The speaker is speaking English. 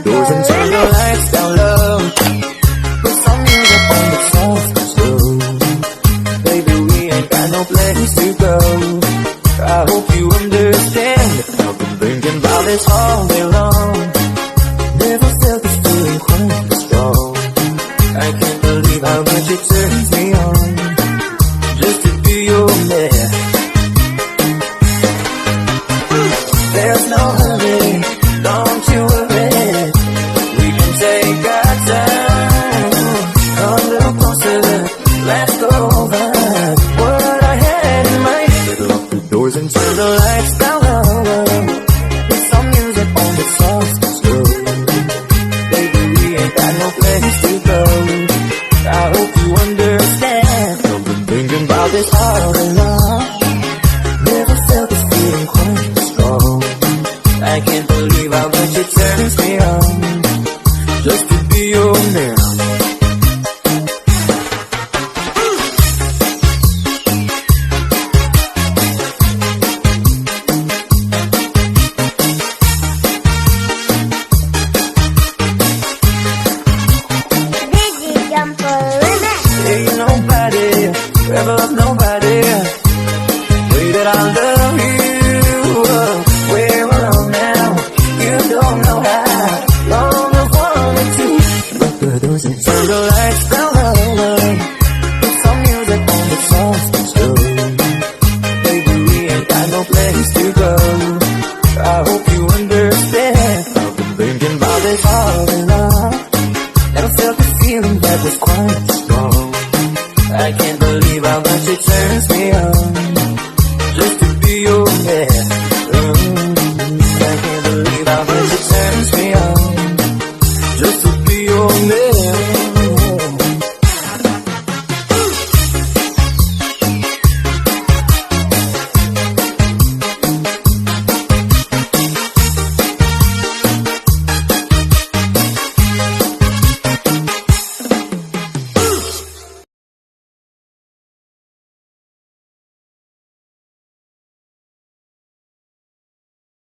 Doors and turn the lights down low. Put some music on the soft and slow. Baby, we ain't got no place to go. I hope you understand. I've been thinking about this all day long. Never felt this feeling quite this strong. I can't believe how much it turns me on just to be your man. There's no hurry, don't you worry. Take our time, come a little closer, let's go over what I had in mind. Better lock the doors and turn the lights down low. Put some music on the soft and slow. Baby, we ain't got no place to go. I hope you understand. I've been thinking about this all day long. Never felt this feeling quite strong. I can't believe how much it turns me on just to be your man. Ain't nobody ever loved nobody way that I love you. We're alone now, you don't know how long I've wanted to. Lock the doors and turn the lights down low. Put some music on the soft and slow. Baby, we ain't got no place to go. I hope you understand. I've been thinking about this all day long. Never felt the feeling that was quite strong. I can't believe how much it turns me on just to be your man. I can't believe how much it turns me on just to be your man.